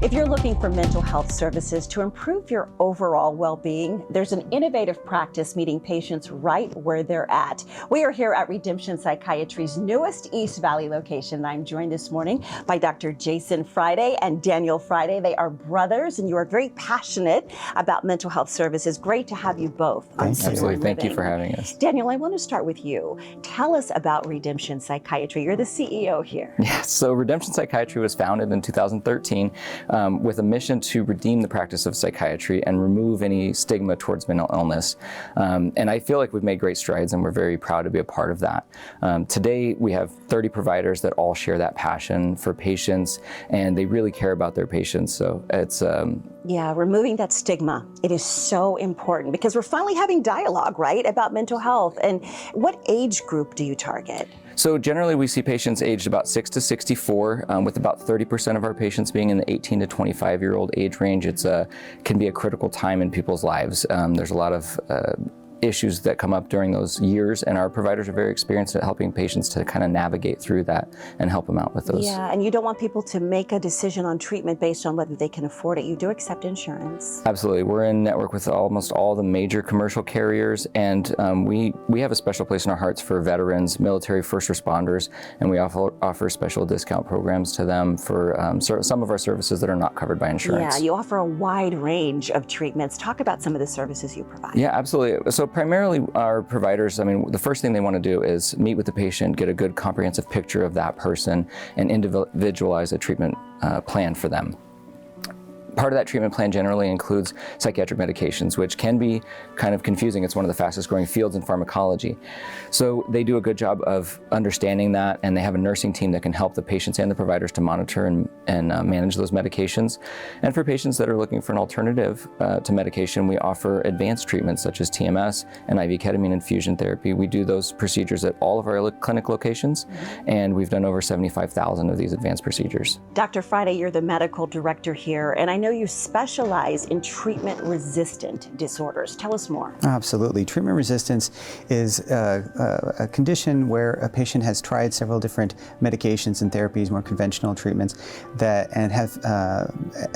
If you're looking for mental health services to improve your overall well-being, there's an innovative practice meeting patients right where they're at. We are here at Redemption Psychiatry's newest East Valley location. I'm joined this morning by Dr. Jason Friday and Daniel Friday. They are brothers, and you are very passionate about mental health services. Great to have you both on Sonora Absolutely. Living. Thank you for having us. Daniel, I want to start with you. Tell us about Redemption Psychiatry. You're the CEO here. Yeah, so Redemption Psychiatry was founded in 2013 with a mission to redeem the practice of psychiatry and remove any stigma towards mental illness. And I feel like we've made great strides, and we're very proud to be a part of that. Today, we have 30 providers that all share that passion for patients, and they really care about their patients. So it's Yeah, removing that stigma. It is so important because we're finally having dialogue, right, about mental health. And what age group do you target? So generally we see patients aged about 6 to 64, with about 30% of our patients being in the 18 to 25-year-old age range. It's can be a critical time in people's lives. There's a lot of issues that come up during those years, and our providers are very experienced at helping patients to kind of navigate through that and help them out with those. Yeah, and you don't want people to make a decision on treatment based on whether they can afford it. You do accept insurance. Absolutely. We're in network with almost all the major commercial carriers, and we have a special place in our hearts for veterans, military, first responders, and we offer special discount programs to them for some of our services that are not covered by insurance. Yeah, you offer a wide range of treatments. Talk about some of the services you provide. Yeah, absolutely. So primarily our providers, the first thing they want to do is meet with the patient, get a good comprehensive picture of that person, and individualize a treatment plan for them. Part of that treatment plan generally includes psychiatric medications, which can be kind of confusing. It's one of the fastest growing fields in pharmacology. So they do a good job of understanding that, and they have a nursing team that can help the patients and the providers to monitor and manage those medications. And for patients that are looking for an alternative to medication, we offer advanced treatments such as TMS and IV ketamine infusion therapy. We do those procedures at all of our clinic locations, and we've done over 75,000 of these advanced procedures. Dr. Friday, you're the medical director here, and I know you specialize in treatment-resistant disorders. Tell us more. Absolutely. Treatment resistance is a condition where a patient has tried several different medications and therapies, more conventional treatments, and have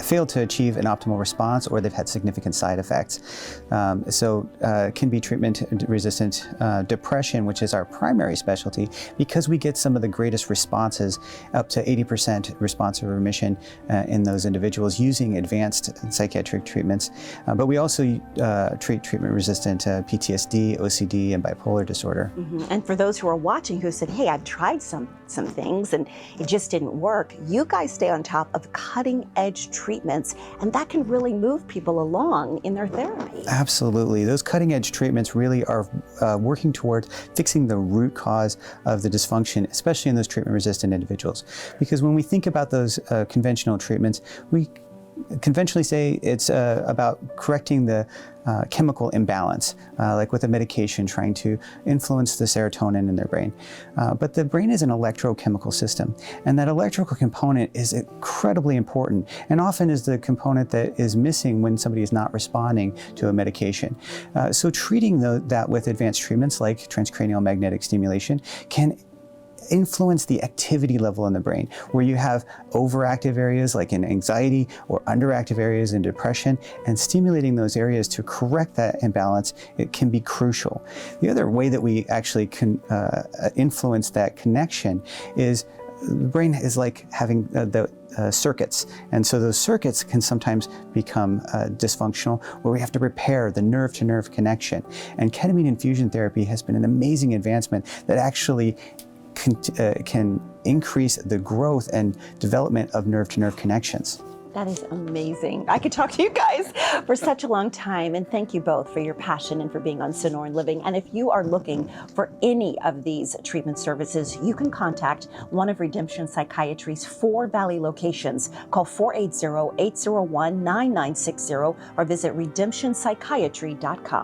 failed to achieve an optimal response, or they've had significant side effects. It can be treatment-resistant depression, which is our primary specialty, because we get some of the greatest responses, up to 80% response or remission in those individuals using advanced psychiatric treatments. But we also treat treatment-resistant PTSD, OCD, and bipolar disorder. And for those who are watching who said, hey, I've tried some things and it just didn't work, you guys stay on top of cutting-edge treatments, and that can really move people along in their therapy. Absolutely. Those cutting-edge treatments really are working toward fixing the root cause of the dysfunction, especially in those treatment-resistant individuals. Because when we think about those conventional treatments, we conventionally say it's about correcting the chemical imbalance, like with a medication trying to influence the serotonin in their brain. But the brain is an electrochemical system, and that electrical component is incredibly important, and often is the component that is missing when somebody is not responding to a medication. So treating that with advanced treatments like transcranial magnetic stimulation can influence the activity level in the brain, where you have overactive areas like in anxiety or underactive areas in depression, and stimulating those areas to correct that imbalance, it can be crucial. The other way that we actually can influence that connection is the brain is like having the circuits, and so those circuits can sometimes become dysfunctional, where we have to repair the nerve-to-nerve connection. And ketamine infusion therapy has been an amazing advancement that actually can increase the growth and development of nerve-to-nerve connections. That is amazing. I could talk to you guys for such a long time, and thank you both for your passion and for being on Sonora Living. And if you are looking for any of these treatment services, you can contact one of Redemption Psychiatry's 4 Valley locations. Call 480-801-9960 or visit redemptionpsychiatry.com.